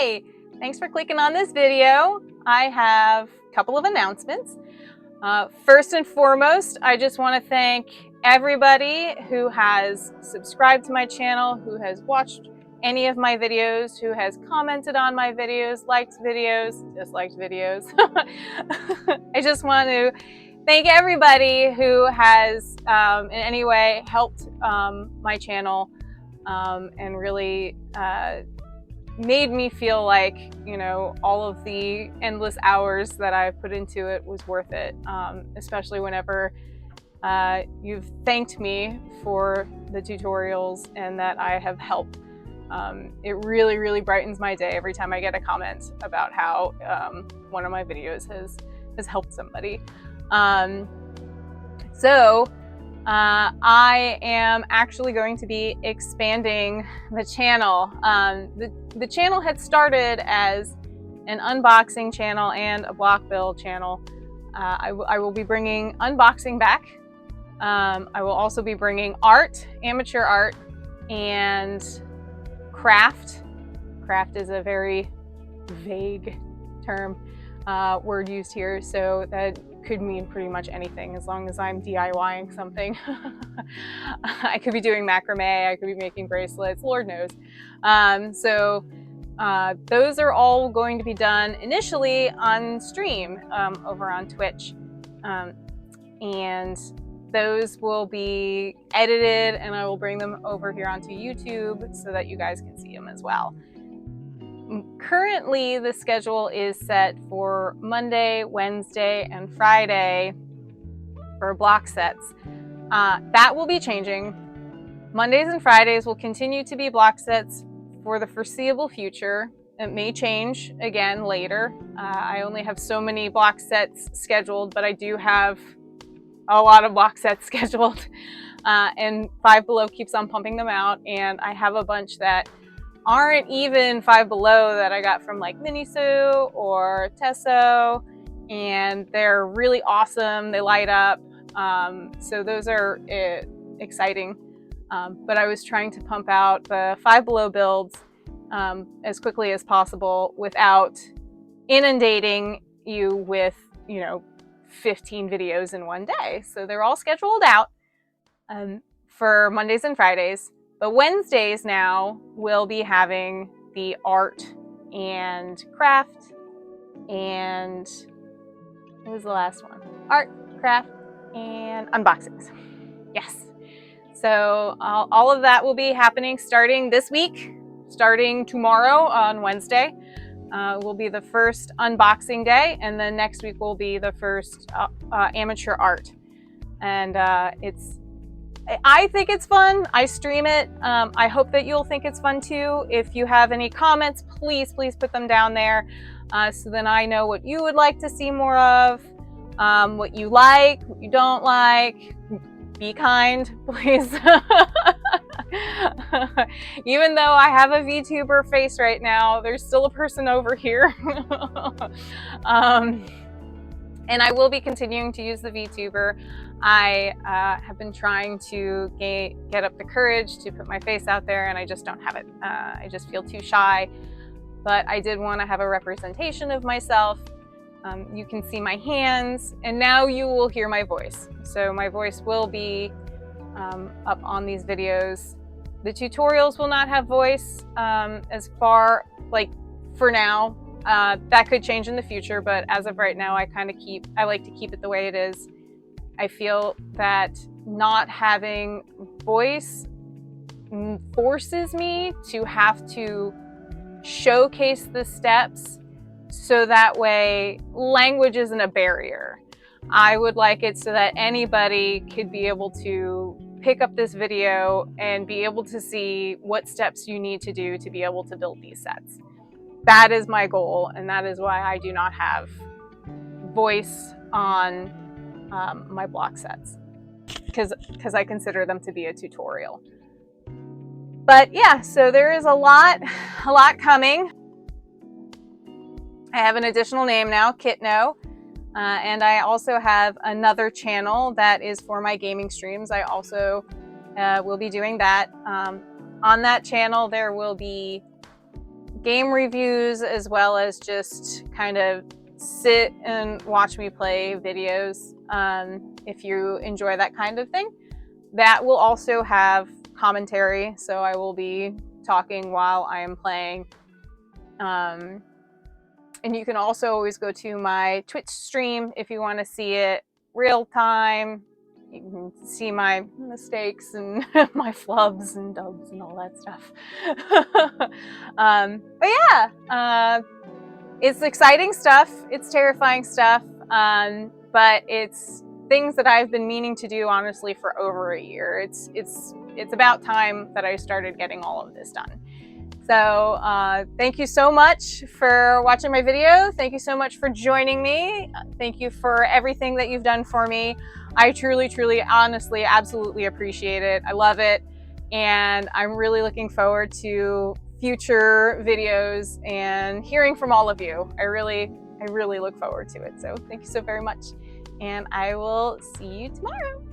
Hi! Thanks for clicking on this video. I have a couple of announcements. First and foremost, I just want to thank everybody who has subscribed to my channel, who has watched any of my videos, who has commented on my videos, liked videos, disliked videos. I just want to thank everybody who has in any way helped my channel and really made me feel like, you know, all of the endless hours that I put into it was worth it, especially whenever you've thanked me for the tutorials and that I have helped. It really, really brightens my day every time I get a comment about how one of my videos has helped somebody. I am actually going to be expanding the channel. The channel had started as an unboxing channel and a block build channel. I will be bringing unboxing back. I will also be bringing art, amateur art, and craft. Craft is a very vague term, word used here, so that could mean pretty much anything as long as I'm DIYing something. I could be doing macrame, I could be making bracelets, Lord knows. Those are all going to be done initially on stream over on Twitch. And those will be edited and I will bring them over here onto YouTube so that you guys can see them as well. Currently, the schedule is set for Monday, Wednesday, and Friday for block sets. That will be changing. Mondays and Fridays will continue to be block sets for the foreseeable future. It may change again later. I only have so many block sets scheduled, but I do have a lot of block sets scheduled. And Five Below keeps on pumping them out, and I have a bunch that aren't even Five Below that I got from like MiniNoelle or Tesso, and they're really awesome. They light up. So those are exciting. But I was trying to pump out the Five Below builds as quickly as possible without inundating you with, 15 videos in one day. So they're all scheduled out for Mondays and Fridays. But Wednesdays now we'll be having the art and craft and what was the last one? Art, craft, and unboxings. Yes. So all of that will be happening starting this week, starting tomorrow on Wednesday. Will be the first unboxing day, and then next week will be the first amateur art. And I think it's fun. I stream it. I hope that you'll think it's fun too. If you have any comments, please put them down there so then I know what you would like to see more of, what you like, what you don't like. Be kind, please. Even though I have a VTuber face right now, there's still a person over here. And I will be continuing to use the VTuber. I have been trying to get up the courage to put my face out there, and I just don't have it. I just feel too shy. But I did want to have a representation of myself. You can see my hands, and now you will hear my voice. So my voice will be up on these videos. The tutorials will not have voice as far, like, for now. That could change in the future, but as of right now, I like to keep it the way it is. I feel that not having voice forces me to have to showcase the steps, so that way language isn't a barrier. I would like it so that anybody could be able to pick up this video and be able to see what steps you need to do to be able to build these sets. That is my goal, and that is why I do not have voice on my block sets, because I consider them to be a tutorial. But yeah, so there is a lot coming. I have an additional name now, KitNo, and I also have another channel that is for my gaming streams. I also will be doing that. On that channel, there will be game reviews as well as just kind of sit and watch me play videos. If you enjoy that kind of thing, that will also have commentary. So I will be talking while I am playing. And you can also always go to my Twitch stream if you want to see it real time. You can see my mistakes and my flubs and dubs and all that stuff. But yeah, it's exciting stuff. It's terrifying stuff. But it's things that I've been meaning to do, honestly, for over a year. It's about time that I started getting all of this done. So thank you so much for watching my video. Thank you so much for joining me. Thank you for everything that you've done for me. I truly, truly, honestly, absolutely appreciate it. I love it. And I'm really looking forward to future videos and hearing from all of you. I really look forward to it. So thank you so very much. And I will see you tomorrow.